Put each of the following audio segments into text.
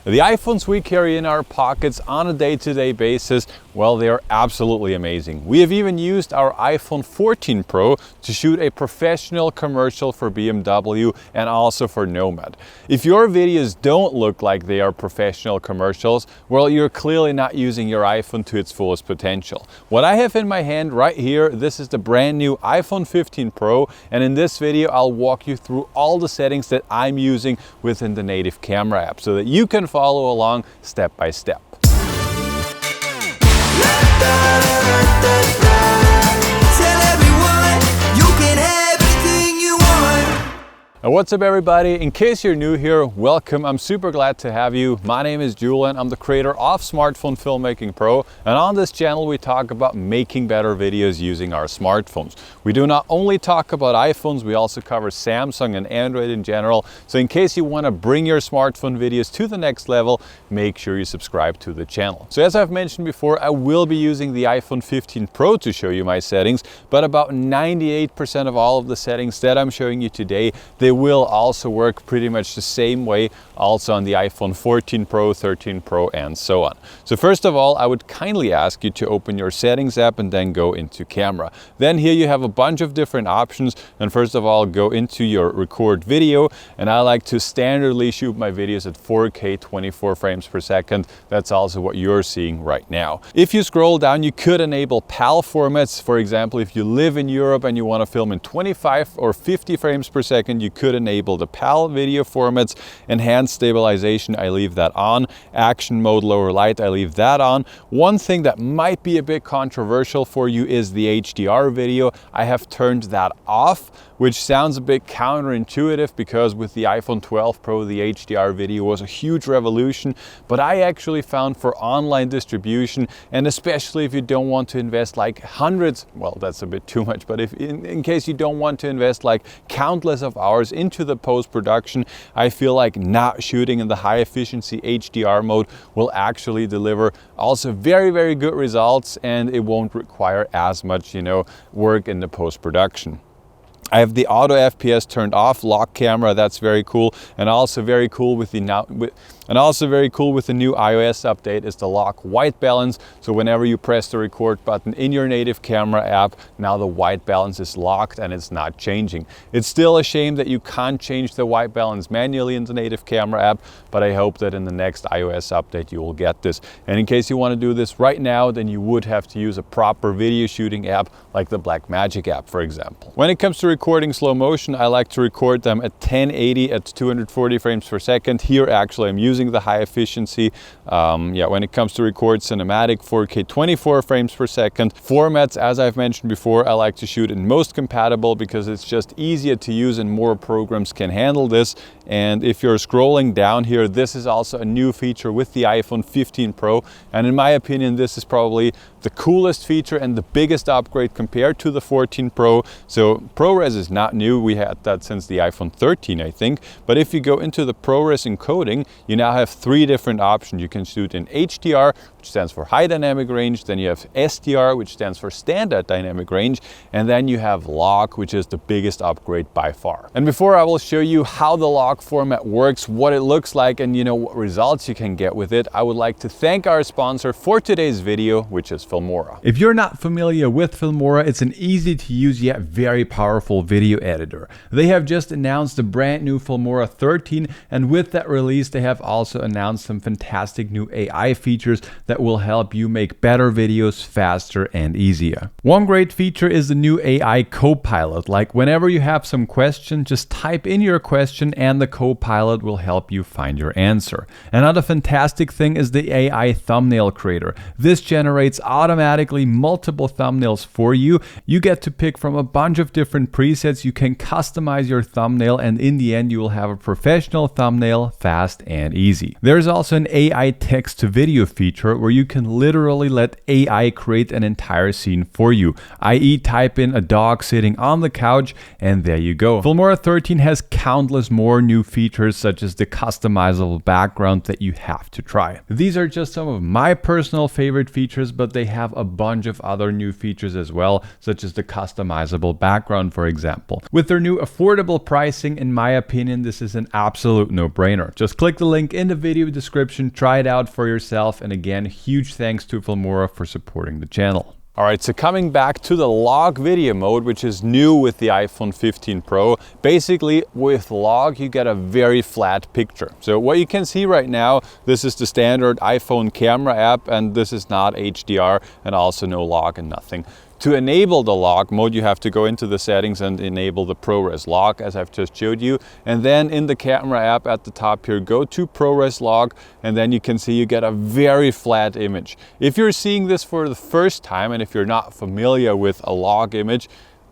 The iPhones we carry in our pockets on a day-to-day basis, well, they are absolutely amazing. We have even used our iPhone 14 Pro to shoot a professional commercial for BMW and also for Nomad. If your videos don't look like they are professional commercials, well, you're clearly not using your iPhone to its fullest potential. What I have in my hand right here, this is the brand new iPhone 15 Pro, and in this video I'll walk you through all the settings that I'm using within the native camera app so that you can follow along step by step. What's up everybody? In case you're new here, welcome. I'm super glad to have you. My name is Julian. I'm the creator of Smartphone Filmmaking Pro, and on this channel we talk about making better videos using our smartphones. We do not only talk about iPhones, we also cover Samsung and Android in general. So in case you want to bring your smartphone videos to the next level, make sure you subscribe to the channel. So as I've mentioned before, I will be using the iPhone 15 Pro to show you my settings, but about 98% of all of the settings that I'm showing you today, they will also work pretty much the same way also on the iPhone 14 Pro, 13 Pro and so on. So first of all, I would kindly ask you to open your settings app and then go into camera. Then here you have a bunch of different options, and first of all go into your record video, and I like to standardly shoot my videos at 4K 24 frames per second. That's also what you're seeing right now. If you scroll down, you could enable PAL formats. For example, if you live in Europe and you want to film in 25 or 50 frames per second, you could enable the PAL video formats. Enhanced stabilization, I leave that on. Action mode, lower light, I leave that on. One thing that might be a bit controversial for you is the HDR video. I have turned that off, which sounds a bit counterintuitive because with the iPhone 12 Pro, the HDR video was a huge revolution. But I actually found for online distribution, and especially if you don't want to invest like hundreds, well, that's a bit too much, but if in case you don't want to invest like countless of hours into the post-production, I feel like not shooting in the high efficiency HDR mode will actually deliver also very, very good results, and it won't require as much, work in the post-production. I have the auto FPS turned off, lock camera, that's very cool, and also very cool with the new iOS update is the lock white balance. So whenever you press the record button in your native camera app, now the white balance is locked and it's not changing. It's still a shame that you can't change the white balance manually in the native camera app, but I hope that in the next iOS update you will get this. And in case you want to do this right now, then you would have to use a proper video shooting app like the Blackmagic app, for example. When it comes to recording slow motion, I like to record them at 1080 at 240 frames per second. Here actually I'm using the high efficiency. When it comes to record cinematic, 4K 24 frames per second. Formats, as I've mentioned before, I like to shoot in most compatible because it's just easier to use and more programs can handle this. And if you're scrolling down here, this is also a new feature with the iPhone 15 Pro. And in my opinion, this is probably the coolest feature and the biggest upgrade compared to the 14 Pro. So ProRes is not new. We had that since the iPhone 13, I think. But if you go into the ProRes encoding, you now have three different options. You can shoot in HDR, which stands for high dynamic range. Then you have SDR, which stands for standard dynamic range. And then you have lock, which is the biggest upgrade by far. And before I will show you how the lock format works, what it looks like, and what results you can get with it, I would like to thank our sponsor for today's video, which is Filmora. If you're not familiar with Filmora, it's an easy to use yet very powerful video editor. They have just announced the brand new Filmora 13, and with that release they have also announced some fantastic new AI features that will help you make better videos faster and easier. One great feature is the new AI Copilot. Like whenever you have some question, just type in your question and the Copilot will help you find your answer. Another fantastic thing is the AI thumbnail creator. This generates automatically multiple thumbnails for you. You get to pick from a bunch of different presets. You can customize your thumbnail, and in the end you will have a professional thumbnail, fast and easy. There's also an AI text to video feature where you can literally let AI create an entire scene for you, i.e. type in a dog sitting on the couch and there you go. Filmora 13 has countless more new features such as the customizable background that you have to try. These are just some of my personal favorite features, but they have a bunch of other new features as well, such as the customizable background, for example. With their new affordable pricing, in my opinion, this is an absolute no-brainer. Just click the link in the video description, try it out for yourself, and again, huge thanks to Filmora for supporting the channel. Alright, so coming back to the log video mode, which is new with the iPhone 15 Pro. Basically, with log, you get a very flat picture. So what you can see right now, this is the standard iPhone camera app, and this is not HDR, and also no log and nothing. To enable the log mode, you have to go into the settings and enable the ProRes log, as I've just showed you. And then in the camera app at the top here, go to ProRes log, and then you can see you get a very flat image. If you're seeing this for the first time, and if you're not familiar with a log image,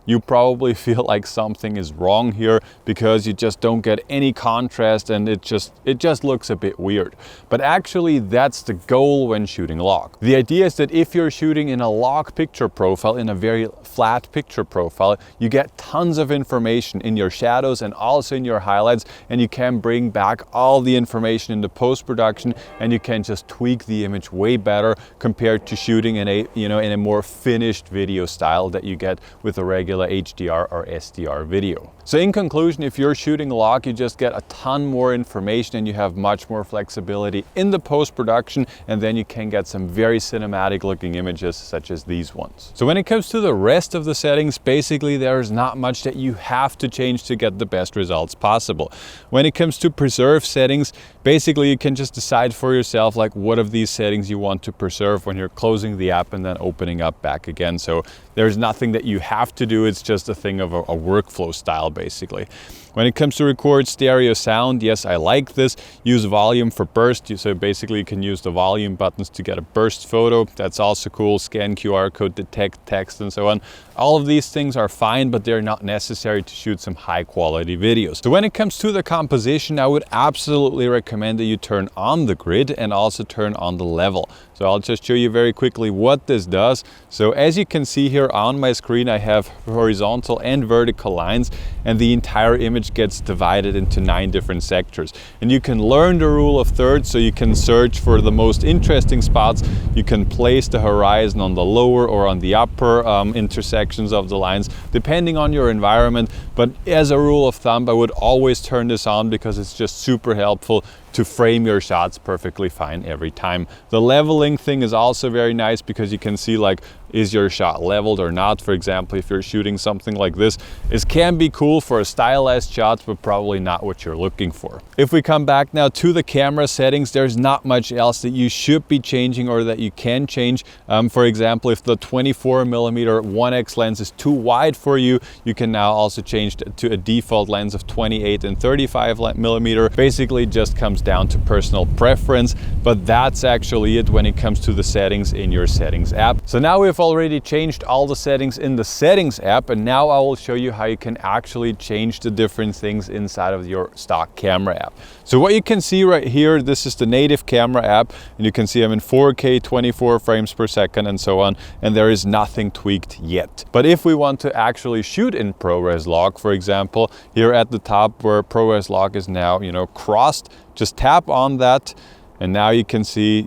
you probably feel like something is wrong here because you just don't get any contrast and it just looks a bit weird. But actually that's the goal when shooting log. The idea is that if you're shooting in a log picture profile, in a very flat picture profile, you get tons of information in your shadows and also in your highlights, and you can bring back all the information in the post-production, and you can just tweak the image way better compared to shooting in a more finished video style that you get with a regular HDR or SDR video. So in conclusion, if you're shooting log, you just get a ton more information and you have much more flexibility in the post-production, and then you can get some very cinematic looking images such as these ones. So when it comes to the rest of the settings, basically there's not much that you have to change to get the best results possible. When it comes to preserve settings, basically you can just decide for yourself like what of these settings you want to preserve when you're closing the app and then opening up back again. So there's nothing that you have to do, it's just a thing of a workflow style basically. When it comes to record stereo sound, yes, I like this. Use volume for burst, so basically you can use the volume buttons to get a burst photo. That's also cool. Scan QR code, detect text, and so on. All of these things are fine, but they're not necessary to shoot some high quality videos. So when it comes to the composition, I would absolutely recommend that you turn on the grid and also turn on the level. So I'll just show you very quickly what this does. So as you can see here on my screen, I have horizontal and vertical lines, and the entire image gets divided into 9 different sectors. And you can learn the rule of thirds, so you can search for the most interesting spots. You can place the horizon on the lower or on the upper intersections of the lines, depending on your environment. But as a rule of thumb, I would always turn this on because it's just super helpful to frame your shots perfectly fine every time. The leveling thing is also very nice because you can see like, is your shot leveled or not? For example, if you're shooting something like this, it can be cool for a stylized shot, but probably not what you're looking for. If we come back now to the camera settings, there's not much else that you should be changing or that you can change. For example, if the 24mm 1x lens is too wide for you, you can now also change to a default lens of 28 and 35mm. Basically just comes down to personal preference, but that's actually it when it comes to the settings in your settings app. So now we've already changed all the settings in the settings app, and now I will show you how you can actually change the different things inside of your stock camera app. So what you can see right here, this is the native camera app, and you can see I'm in 4K 24 frames per second and so on, and there is nothing tweaked yet. But if we want to actually shoot in ProRes log, for example, here at the top where ProRes log is now, crossed, just tap on that, and now you can see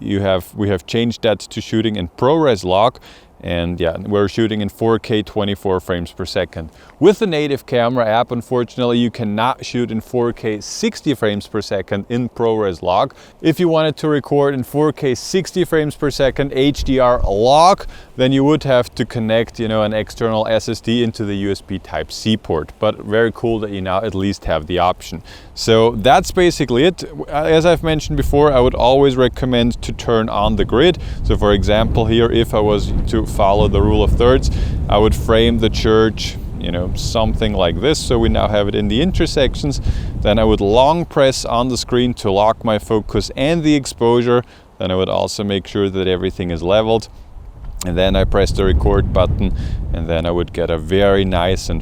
we have changed that to shooting in ProRes log. And yeah, we're shooting in 4K 24 frames per second. With the native camera app, unfortunately, you cannot shoot in 4K 60 frames per second in ProRes log. If you wanted to record in 4K 60 frames per second HDR log, then you would have to connect, an external SSD into the USB Type-C port. But very cool that you now at least have the option. So that's basically it. As I've mentioned before, I would always recommend to turn on the grid. So for example, here, if I was to follow the rule of thirds, I would frame the church, something like this. So we now have it in the intersections. Then I would long press on the screen to lock my focus and the exposure. Then I would also make sure that everything is leveled. And then I press the record button, and then I would get a very nice and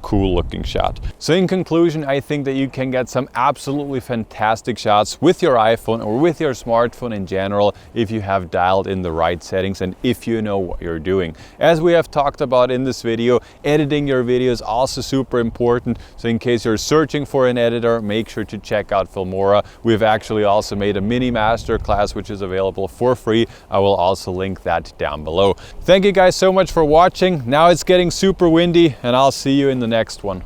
cool looking shot. So in conclusion, I think that you can get some absolutely fantastic shots with your iPhone or with your smartphone in general if you have dialed in the right settings and if you know what you're doing. As we have talked about in this video, editing your video is also super important. So in case you're searching for an editor, make sure to check out Filmora. We've actually also made a mini masterclass which is available for free. I will also link that down below. below. Thank you guys so much for watching. Now it's getting super windy and I'll see you in the next one.